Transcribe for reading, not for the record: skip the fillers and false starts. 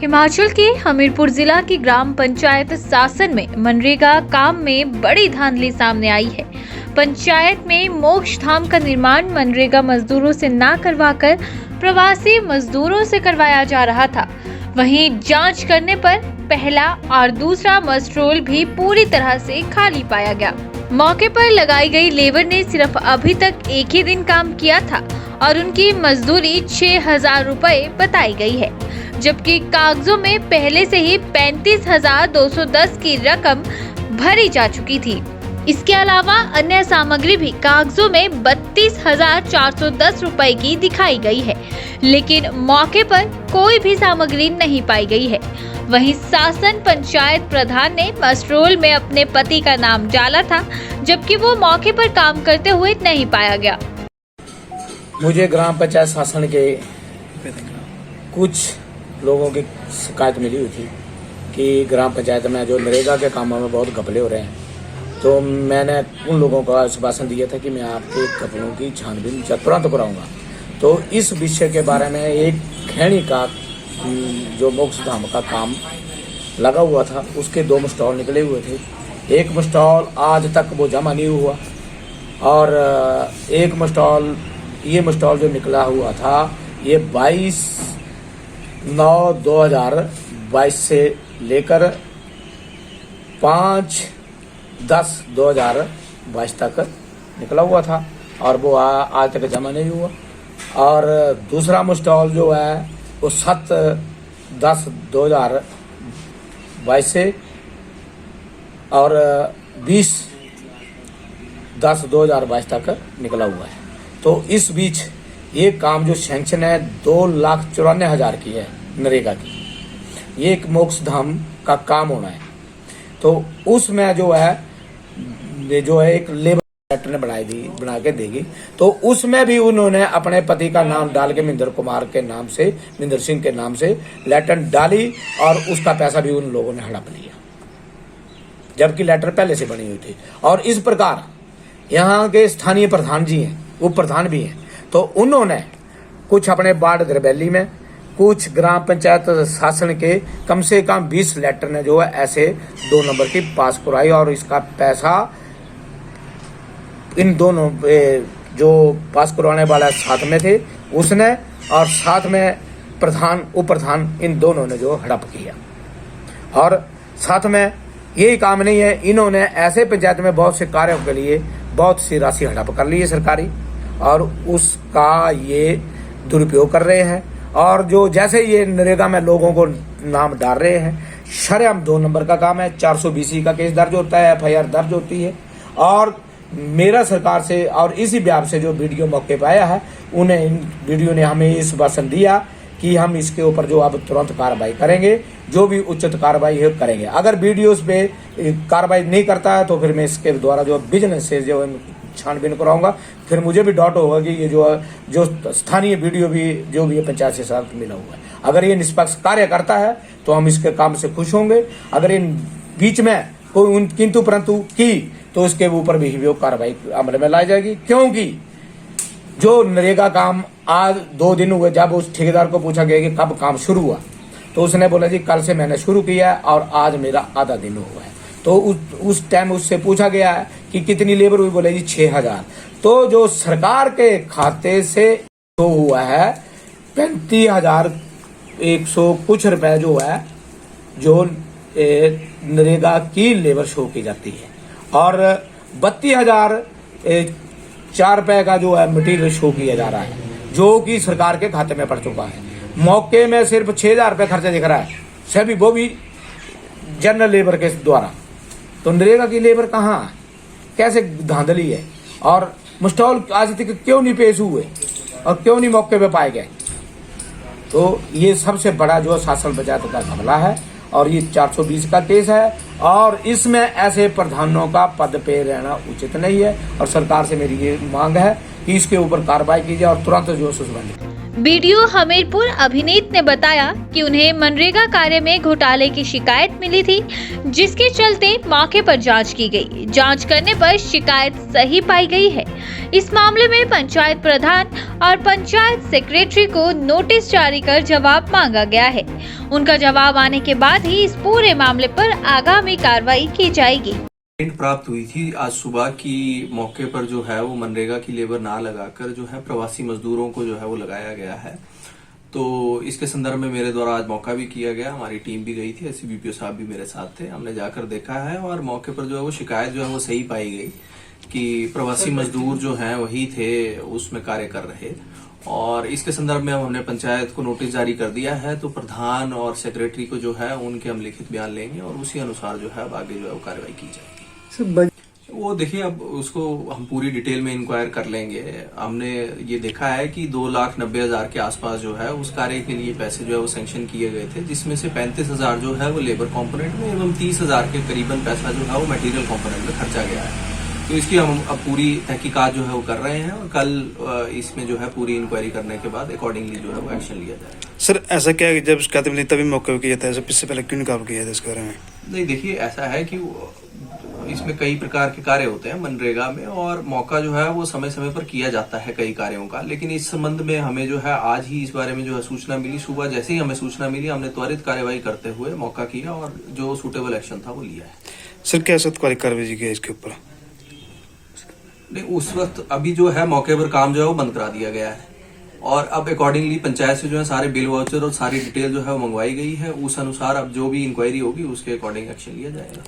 हिमाचल के हमीरपुर जिला की ग्राम पंचायत शासन में मनरेगा काम में बड़ी धांधली सामने आई है। पंचायत में मोक्ष धाम का निर्माण मनरेगा मजदूरों से ना करवाकर प्रवासी मजदूरों से करवाया जा रहा था। वहीं जांच करने पर पहला और दूसरा मस्ट रोल भी पूरी तरह से खाली पाया गया। मौके पर लगाई गई लेबर ने सिर्फ अभी तक एक ही दिन काम किया था और उनकी मजदूरी 6,000 रुपए बताई गई है, जबकि कागजों में पहले से ही 35,210 की रकम भरी जा चुकी थी। इसके अलावा अन्य सामग्री भी कागजों में 32,410 रुपए की दिखाई गई है, लेकिन मौके पर कोई भी सामग्री नहीं पाई गई है। वहीं शासन पंचायत प्रधान ने मस्ट रोल में अपने पति का नाम डाला था, जबकि वो मौके पर काम करते हुए नहीं पाया गया। मुझे ग्राम पंचायत शासन के कुछ लोगों की शिकायत मिली हुई थी कि ग्राम पंचायत में जो नरेगा के कामों में बहुत घपले हो रहे हैं। तो मैंने उन लोगों को आश्वासन दिया था कि मैं आपके घपलों की छानबीन तुरंत कराऊंगा। तो इस विषय के बारे में एक खैनी का जो मोक्ष धाम का काम लगा हुआ था, उसके 2 मस्टॉल निकले हुए थे। एक मस्टॉल आज तक वो जमा नहीं हुआ और एक मस्टॉल ये मस्टॉल जो निकला हुआ था ये 22/9/2022 से लेकर 5/10/2022 तक निकला हुआ था और वो आज तक जमा नहीं हुआ। और दूसरा मस्टॉल जो है वो 7/10/2022 से और 20/10/2022 तक निकला हुआ है। तो इस बीच ये काम जो सैंक्शन है 2,94,000 की है नरेगा की, ये एक मोक्ष धाम का काम होना है। तो उसमें जो है एक लेबर लेटर ने बना के देगी, तो उसमें भी उन्होंने अपने पति का नाम डाल के मिंदर सिंह के नाम से लेटर डाली और उसका पैसा भी उन लोगों ने हड़प लिया, जबकि लेटर पहले से बनी हुई थी। और इस प्रकार यहाँ के स्थानीय प्रधान जी हैं, उप प्रधान भी हैं, तो उन्होंने कुछ अपने वार्ड दरबैली में, कुछ ग्राम पंचायत शासन के कम से कम 20 लेटर ने जो है ऐसे 2 नंबर की पास कराई और इसका पैसा इन दोनों जो पास करवाने वाला साथ में थे उसने और साथ में प्रधान उप प्रधान इन दोनों ने जो हड़प किया। और साथ में यही काम नहीं है, इन्होंने ऐसे पंचायत में बहुत से कार्यों के लिए बहुत सी राशि हड़प कर ली है सरकारी और उसका ये दुरुपयोग कर रहे हैं। और जो जैसे ये नरेगा में लोगों को नाम डाल रहे हैं, शरेआम 2 नंबर का काम है। 420 का केस दर्ज होता है, FIR दर्ज होती है। और मेरा सरकार से और इसी व्याप से जो वीडियो मौके पर आया है, उन्हें इन वीडियो ने हमें इस भाषण दिया कि हम इसके ऊपर जो अब तुरंत कार्रवाई करेंगे, जो भी उचित कार्रवाई है करेंगे। अगर वीडियोस पे कार्रवाई नहीं करता है तो फिर मैं इसके द्वारा जो बिजनेस से जो छानबीन कराऊंगा, फिर मुझे भी डाउट होगा कि ये जो स्थानीय वीडियो भी जो भी पंचायत से साथ मिला हुआ है, अगर ये निष्पक्ष कार्य करता है तो हम इसके काम से खुश होंगे। अगर इन बीच में कोई किंतु परंतु की तो उसके ऊपर भी कार्रवाई अमल में लाई जाएगी। क्योंकि जो नरेगा काम आज 2 दिन हुए, जब उस ठेकेदार को पूछा गया कि कब काम शुरू हुआ तो उसने बोला जी कल से मैंने शुरू किया और आज मेरा आधा दिन हुआ है। तो उस टाइम उससे पूछा गया है कि कितनी लेबर हुई, बोले जी 6,000। तो जो सरकार के खाते से तो हुआ है 35,100 कुछ रुपए जो है जो नरेगा की लेबर शो की जाती है और 32,004 रुपए का जो है मटेरियल शो किया जा रहा है, जो कि सरकार के खाते में पड़ चुका है। मौके में सिर्फ 6,000 रुपए खर्चा दिख रहा है, सभी वो भी जनरल लेबर के द्वारा। तो नरेगा की लेबर कहाँ, कैसे धांधली है और मस्टॉल आज तक क्यों नहीं पेश हुए और क्यों नहीं मौके पे पाए गए। तो ये सबसे बड़ा जो शासन पंचायत का घपला है और ये 420 का केस है और इसमें ऐसे प्रधानों का पद पे रहना उचित नहीं है। और सरकार से मेरी ये मांग है कि इसके ऊपर कार्रवाई कीजिए और तुरंत जो सुझाव बीडीओ हमीरपुर अभिनीत ने बताया कि उन्हें मनरेगा कार्य में घोटाले की शिकायत मिली थी, जिसके चलते मौके पर जांच की गई। जांच करने पर शिकायत सही पाई गई है। इस मामले में पंचायत प्रधान और पंचायत सेक्रेटरी को नोटिस जारी कर जवाब मांगा गया है। उनका जवाब आने के बाद ही इस पूरे मामले पर आगामी कार्रवाई की जाएगी। प्राप्त हुई थी आज सुबह की मौके पर जो है वो मनरेगा की लेबर ना लगाकर जो है प्रवासी मजदूरों को जो है वो लगाया गया है। तो इसके संदर्भ में मेरे द्वारा आज मौका भी किया गया, हमारी टीम भी गई थी, एससीबीपीओ साहब भी मेरे साथ थे। हमने जाकर देखा है और मौके पर जो है वो शिकायत जो है वो सही पाई गई कि प्रवासी मजदूर जो है वही थे उसमें कार्य कर रहे। और इसके संदर्भ में हमने पंचायत को नोटिस जारी कर दिया है। तो प्रधान और सेक्रेटरी को जो है उनके हम लिखित बयान लेंगे और उसी अनुसार जो है आगे जो है वो कार्रवाई की जाएगी। वो देखिए, अब उसको हम पूरी डिटेल में इंक्वायर कर लेंगे। हमने ये देखा है कि 2,90,000 के आसपास जो है उस कार्य के लिए पैसे जो है वो सैंक्शन किए गए थे, जिसमें से 35,000 जो है वो लेबर कंपोनेंट में एवं 30,000 के करीबन पैसा जो है वो मटेरियल कंपोनेंट में खर्चा गया है। तो इसकी हम अब पूरी तहकीकात जो है वो कर रहे हैं और कल इसमें जो है पूरी इंक्वायरी करने के बाद अकॉर्डिंगली जो है वो एक्शन लिया जाएगा। सर ऐसा क्या है, जब शिकायत मिली तभी मौके पर किया था, ऐसा इससे पहले क्यों नहीं काम किया था इसके बारे में? नहीं, देखिए ऐसा है कि इसमें कई प्रकार के कार्य होते हैं मनरेगा में और मौका जो है वो समय समय पर किया जाता है कई कार्यों का। लेकिन इस संबंध में हमें जो है आज ही इस बारे में जो है सूचना मिली। सुबह जैसे ही हमें सूचना मिली हमने त्वरित कार्यवाही करते हुए मौका किया और जो सूटेबल एक्शन था वो लिया है। सर क्या सत्कारी कार्रवाई की है इसके ऊपर? नहीं, उस वक्त अभी जो है मौके पर काम जो है वो बंद करा दिया गया है और अब अकॉर्डिंगली पंचायत से जो है सारे बिल वाउचर और सारी डिटेल जो है वो मंगवाई गई है। उस अनुसार अब जो भी इंक्वायरी होगी उसके अकॉर्डिंग एक्शन लिया जाएगा।